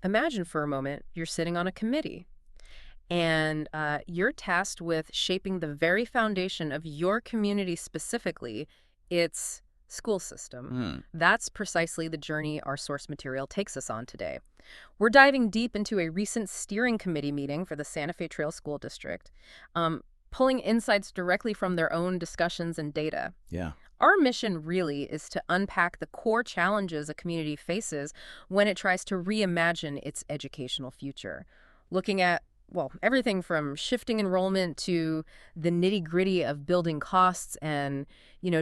Imagine for a moment you're sitting on a committee and you're tasked with shaping the very foundation of your community specifically, its school system. Hmm. That's precisely the journey our source material takes us on today. We're diving deep into a recent steering committee meeting for the Santa Fe Trail School District, pulling insights directly from their own discussions and data. Yeah. Our mission really is to unpack the core challenges a community faces when it tries to reimagine its educational future, looking at, well, everything from shifting enrollment to the nitty-gritty of building costs and,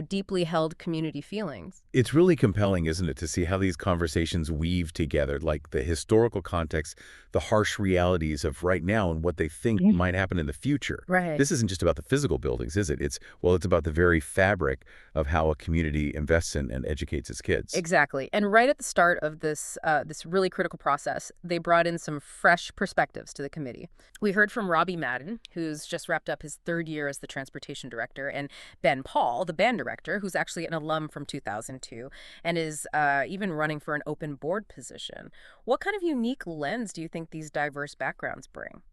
deeply held community feelings. It's really compelling, isn't it, to see how these conversations weave together, like the historical context, the harsh realities of right now and what they think might happen in the future. Right. This isn't just about the physical buildings, is it? It's about the very fabric of how a community invests in and educates its kids. Exactly. And right at the start of this really critical process, they brought in some fresh perspectives to the committee. We heard from Robbie Madden, who's just wrapped up his third year as the transportation director, and Ben Paul, the band director, who's actually an alum from 2002 and is even running for an open board position. What kind of unique lens do you think these diverse backgrounds bring?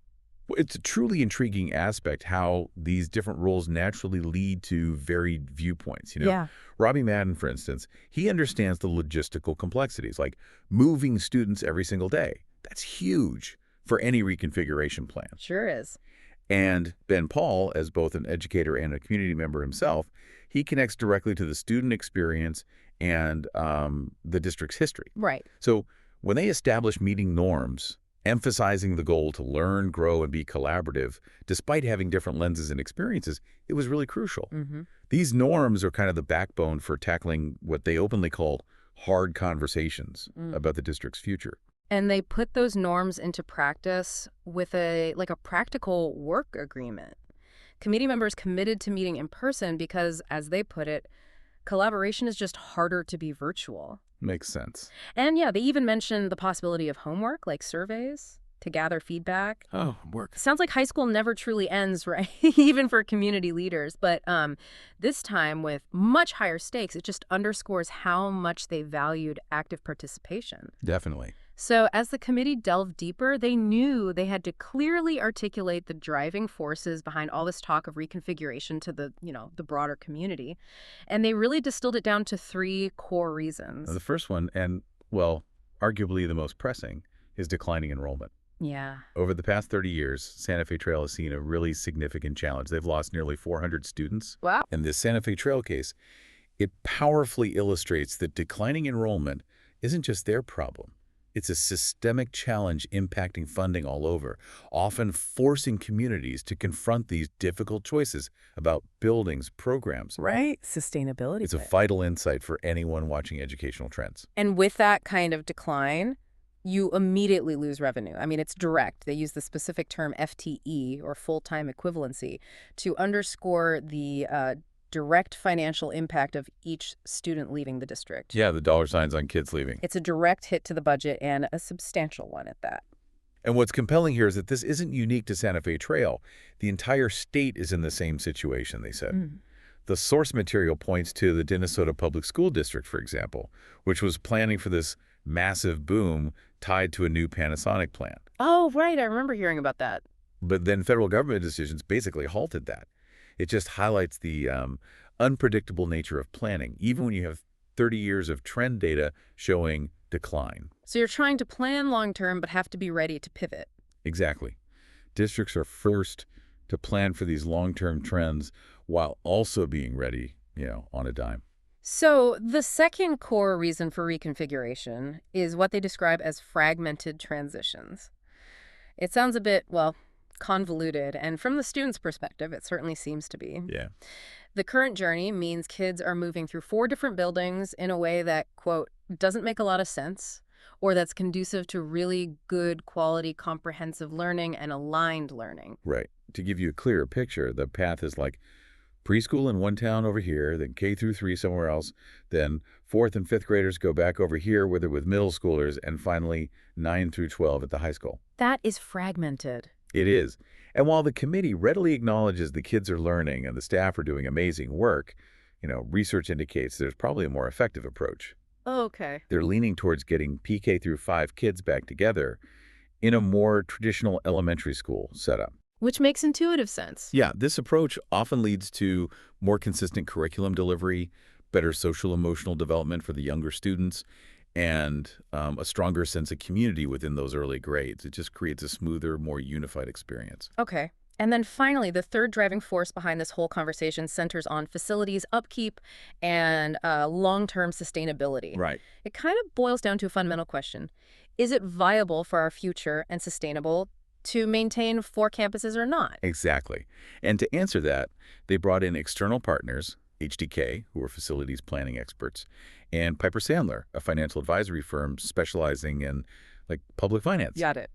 Well, it's a truly intriguing aspect how these different roles naturally lead to varied viewpoints. Yeah. Robbie Madden, for instance, he understands the logistical complexities, like moving students every single day. That's huge for any reconfiguration plan. Sure is. And Ben Paul, as both an educator and a community member himself, he connects directly to the student experience and the district's history. Right. So when they establish meeting norms, emphasizing the goal to learn, grow, and be collaborative, despite having different lenses and experiences, it was really crucial. Mm-hmm. These norms are kind of the backbone for tackling what they openly call hard conversations about the district's future. And they put those norms into practice with a practical work agreement. Committee members committed to meeting in person because, as they put it, collaboration is just harder to be virtual. Makes sense. And yeah, they even mentioned the possibility of homework, like surveys, to gather feedback. Oh, work. Sounds like high school never truly ends, right? Even for community leaders. But this time, with much higher stakes, it just underscores how much they valued active participation. Definitely. So as the committee delved deeper, they knew they had to clearly articulate the driving forces behind all this talk of reconfiguration to the broader community. And they really distilled it down to three core reasons. The first one, and, well, arguably the most pressing, is declining enrollment. Yeah. Over the past 30 years, Santa Fe Trail has seen a really significant challenge. They've lost nearly 400 students. Wow. In this Santa Fe Trail case, it powerfully illustrates that declining enrollment isn't just their problem. It's a systemic challenge impacting funding all over, often forcing communities to confront these difficult choices about buildings, programs. Right. Sustainability. It's a vital insight for anyone watching educational trends. And with that kind of decline, you immediately lose revenue. I mean, it's direct. They use the specific term FTE, or full-time equivalency, to underscore the direct financial impact of each student leaving the district. Yeah, the dollar signs on kids leaving. It's a direct hit to the budget, and a substantial one at that. And what's compelling here is that this isn't unique to Santa Fe Trail. The entire state is in the same situation, they said. The source material points to the Minnesota Public School District, for example, which was planning for this massive boom tied to a new Panasonic plant. Oh, right. I remember hearing about that. But then federal government decisions basically halted that. It just highlights the unpredictable nature of planning, even when you have 30 years of trend data showing decline. So you're trying to plan long-term, but have to be ready to pivot. Exactly. Districts are first to plan for these long-term trends while also being ready, on a dime. So the second core reason for reconfiguration is what they describe as fragmented transitions. It sounds a bit, convoluted, and from the student's perspective, it certainly seems to be. Yeah. The current journey means kids are moving through 4 different buildings in a way that, quote, doesn't make a lot of sense, or that's conducive to really good quality comprehensive learning and aligned learning. Right. To give you a clearer picture, the path is like preschool in one town over here, then K through 3 somewhere else, then 4th and 5th graders go back over here where they're with middle schoolers, and finally 9 through 12 at the high school. That is fragmented. It is. And while the committee readily acknowledges the kids are learning and the staff are doing amazing work, research indicates there's probably a more effective approach. Oh, okay. They're leaning towards getting PK through 5 kids back together in a more traditional elementary school setup. Which makes intuitive sense. Yeah, this approach often leads to more consistent curriculum delivery, better social emotional development for the younger students, and a stronger sense of community within those early grades. It just creates a smoother, more unified experience. Okay. And then finally, the third driving force behind this whole conversation centers on facilities upkeep and long-term sustainability. Right. It kind of boils down to a fundamental question. Is it viable for our future and sustainable to maintain 4 campuses or not? Exactly. And to answer that, they brought in external partners, HDK, who are facilities planning experts, and Piper Sandler, a financial advisory firm specializing in public finance. Got it.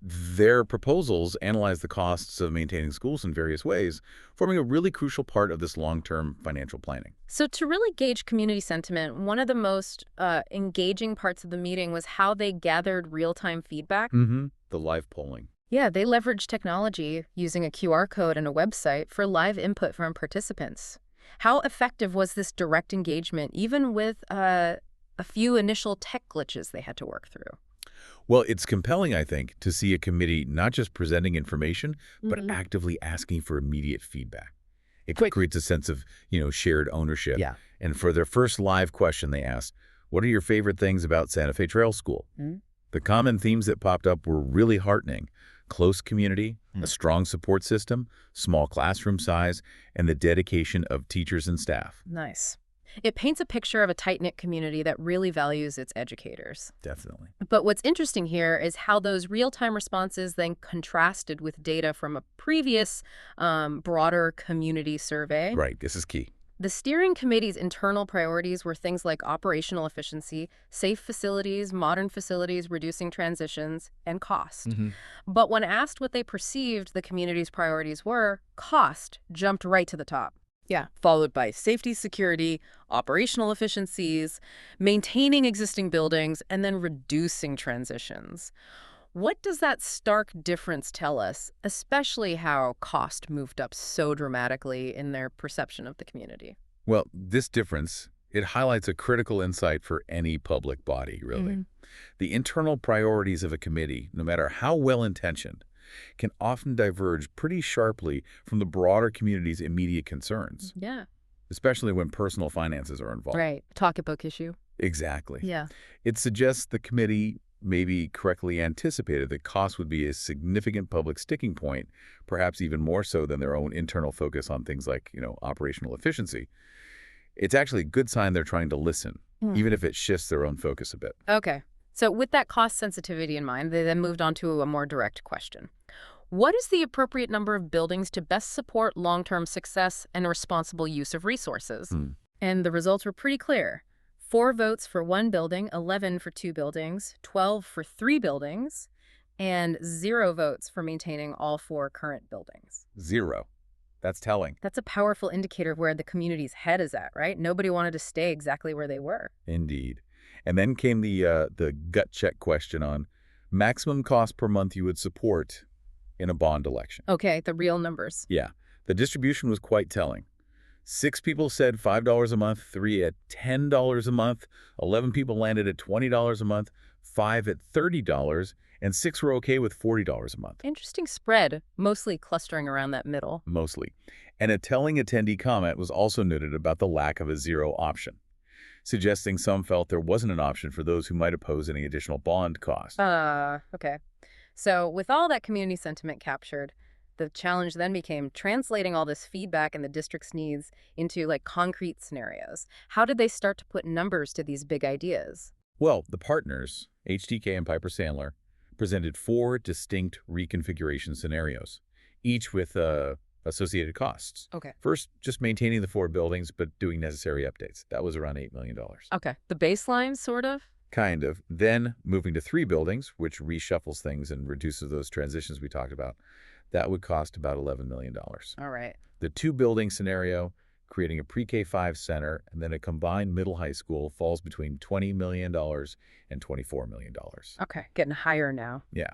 Their proposals analyze the costs of maintaining schools in various ways, forming a really crucial part of this long-term financial planning. So to really gauge community sentiment, one of the most engaging parts of the meeting was how they gathered real-time feedback. The live polling. Yeah, they leveraged technology using a QR code and a website for live input from participants. How effective was this direct engagement, even with a few initial tech glitches they had to work through? Well, it's compelling, I think, to see a committee not just presenting information, but Mhm. actively asking for immediate feedback. It Quick. creates a sense of, shared ownership. Yeah. And for their first live question, they asked, "What are your favorite things about Santa Fe Trail School?" Mm. The common themes that popped up were really heartening. Close community, a strong support system, small classroom size, and the dedication of teachers and staff. Nice. It paints a picture of a tight-knit community that really values its educators. Definitely. But what's interesting here is how those real-time responses then contrasted with data from a previous broader community survey. Right. This is key. The steering committee's internal priorities were things like operational efficiency, safe facilities, modern facilities, reducing transitions, and cost. But when asked what they perceived the community's priorities were, cost jumped right to the top. Yeah, followed by safety, security, operational efficiencies, maintaining existing buildings, and then reducing transitions. What does that stark difference tell us, especially how cost moved up so dramatically in their perception of the community? Well, this difference, it highlights a critical insight for any public body, really. Mhm. The internal priorities of a committee, no matter how well-intentioned, can often diverge pretty sharply from the broader community's immediate concerns, Yeah. especially when personal finances are involved. Right. Pocketbook issue. Exactly. Yeah. It suggests the committee maybe correctly anticipated that cost would be a significant public sticking point, perhaps even more so than their own internal focus on things like, operational efficiency. It's actually a good sign they're trying to listen, even if it shifts their own focus a bit. Okay. So with that cost sensitivity in mind, they then moved on to a more direct question. What is the appropriate number of buildings to best support long-term success and responsible use of resources? And the results were pretty clear. 4 votes for 1 building, 11 for 2 buildings, 12 for 3 buildings, and 0 votes for maintaining all 4 current buildings. 0. That's telling. That's a powerful indicator of where the community's head is at, right? Nobody wanted to stay exactly where they were. Indeed. And then came the gut check question on maximum cost per month you would support in a bond election. Okay, the real numbers. Yeah, the distribution was quite telling. 6 people said $5 a month, 3 at $10 a month, 11 people landed at $20 a month, 5 at $30, and 6 were okay with $40 a month. Interesting spread, mostly clustering around that middle. Mostly. And a telling attendee comment was also noted about the lack of a 0 option, suggesting some felt there wasn't an option for those who might oppose any additional bond cost. Okay. So with all that community sentiment captured, the challenge then became translating all this feedback and the district's needs into concrete scenarios. How did they start to put numbers to these big ideas? Well, the partners, HDK and Piper Sandler, presented 4 distinct reconfiguration scenarios, each with associated costs. Okay. First, just maintaining the 4 buildings, but doing necessary updates. That was around $8 million. Okay. The baseline, sort of? Kind of. Then moving to 3 buildings, which reshuffles things and reduces those transitions we talked about. That would cost about $11 million. All right. The 2-building scenario, creating a pre-K-5 center and then a combined middle high school, falls between $20 million and $24 million. Okay. Getting higher now. Yeah.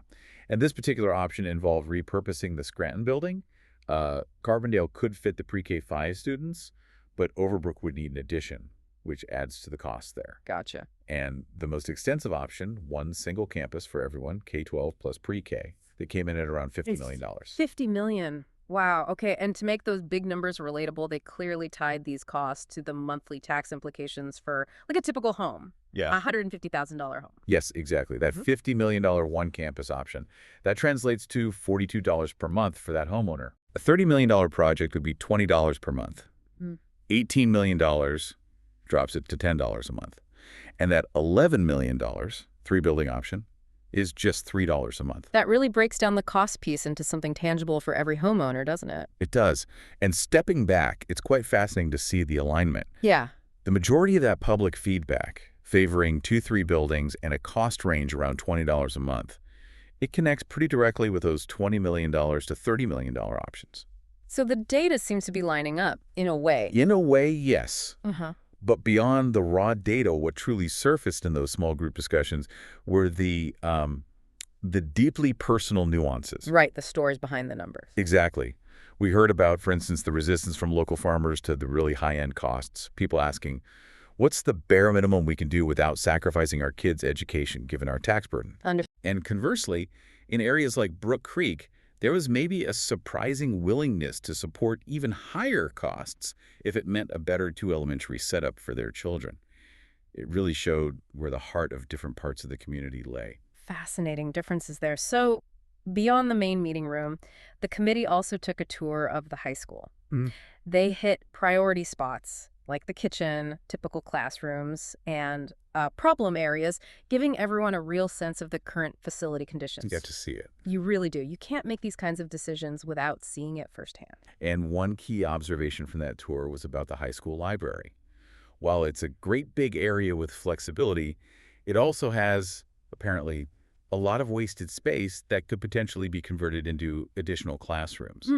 And this particular option involved repurposing the Scranton building. Carbondale could fit the pre-K-5 students, but Overbrook would need an addition, which adds to the cost there. Gotcha. And the most extensive option, one single campus for everyone, K-12 plus pre-K, that came in at around $50 million. $50 million. Wow. Okay. And to make those big numbers relatable, they clearly tied these costs to the monthly tax implications for like a typical home. Yeah. A $150,000 home. Yes, exactly. That $50 million one campus option. That translates to $42 per month for that homeowner. A $30 million project would be $20 per month. Mm. $18 million drops it to $10 a month. And that $11 million, three-building option, is just $3 a month. That really breaks down the cost piece into something tangible for every homeowner, doesn't it? It does. And stepping back, it's quite fascinating to see the alignment. Yeah. The majority of that public feedback, favoring 2-3 buildings and a cost range around $20 a month, it connects pretty directly with those $20 million to $30 million options. So the data seems to be lining up, in a way. In a way, yes. Uh-huh. But beyond the raw data, what truly surfaced in those small group discussions were the deeply personal nuances. Right, the stories behind the numbers. Exactly. We heard about, for instance, the resistance from local farmers to the really high-end costs. People asking, what's the bare minimum we can do without sacrificing our kids' education, given our tax burden? And conversely, in areas like Brook Creek, there was maybe a surprising willingness to support even higher costs if it meant a better two-elementary setup for their children. It really showed where the heart of different parts of the community lay. Fascinating differences there. So beyond the main meeting room, the committee also took a tour of the high school. Mm. They hit priority spots like the kitchen, typical classrooms, and problem areas, giving everyone a real sense of the current facility conditions. You get to see it. You really do. You can't make these kinds of decisions without seeing it firsthand. And one key observation from that tour was about the high school library. While it's a great big area with flexibility, it also has, apparently, a lot of wasted space that could potentially be converted into additional classrooms.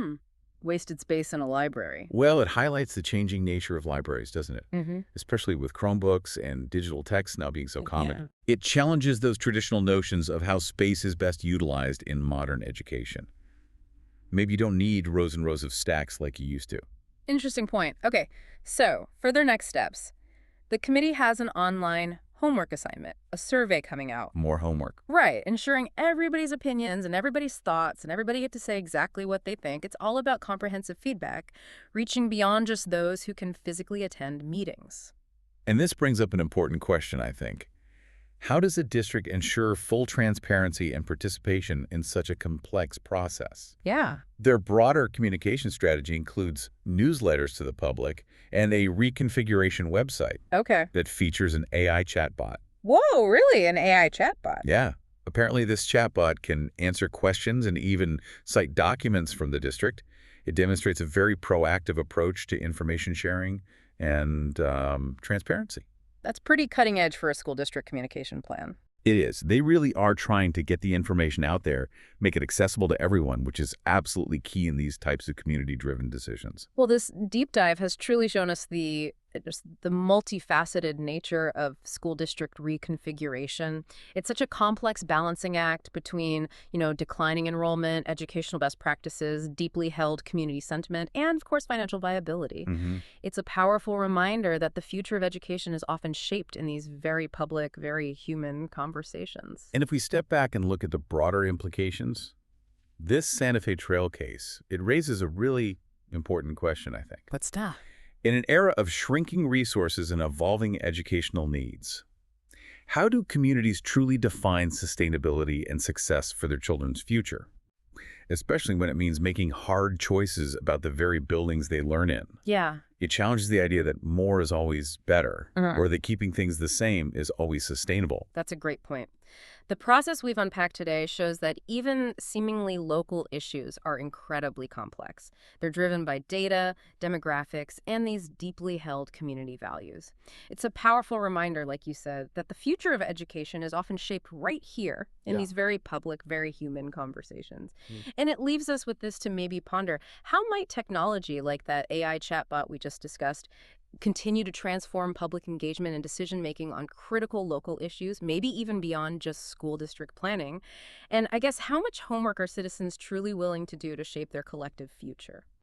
Wasted space in a library. Well, it highlights the changing nature of libraries, doesn't it? Mm-hmm. Especially with Chromebooks and digital text now being so common. Yeah. It challenges those traditional notions of how space is best utilized in modern education. Maybe you don't need rows and rows of stacks like you used to. Interesting point. Okay, so for their next steps, the committee has an online homework assignment, a survey coming out. More homework. Right, ensuring everybody's opinions and everybody's thoughts and everybody get to say exactly what they think. It's all about comprehensive feedback, reaching beyond just those who can physically attend meetings. And this brings up an important question, I think. How does a district ensure full transparency and participation in such a complex process? Yeah. Their broader communication strategy includes newsletters to the public and a Reconfiguration website Okay. that features an AI chatbot. Whoa, really? An AI chatbot? Yeah. Apparently, this chatbot can answer questions and even cite documents from the district. It demonstrates a very proactive approach to information sharing and transparency. That's pretty cutting edge for a school district communication plan. It is. They really are trying to get the information out there, make it accessible to everyone, which is absolutely key in these types of community-driven decisions. Well, this deep dive has truly shown us just the multifaceted nature of school district reconfiguration. It's such a complex balancing act between, declining enrollment, educational best practices, deeply held community sentiment, and, of course, financial viability. It's a powerful reminder that the future of education is often shaped in these very public, very human conversations. And if we step back and look at the broader implications, this Santa Fe Trail case, it raises a really important question, I think. What's that? In an era of shrinking resources and evolving educational needs, how do communities truly define sustainability and success for their children's future? Especially when it means making hard choices about the very buildings they learn in. Yeah. It challenges the idea that more is always better, or that keeping things the same is always sustainable. That's a great point. The process we've unpacked today shows that even seemingly local issues are incredibly complex. They're driven by data, demographics, and these deeply held community values. It's a powerful reminder, like you said, that the future of education is often shaped right here in these very public, very human conversations. And it leaves us with this to maybe ponder, how might technology like that AI chatbot we just discussed continue to transform public engagement and decision-making on critical local issues, maybe even beyond just school district planning? And I guess, how much homework are citizens truly willing to do to shape their collective future?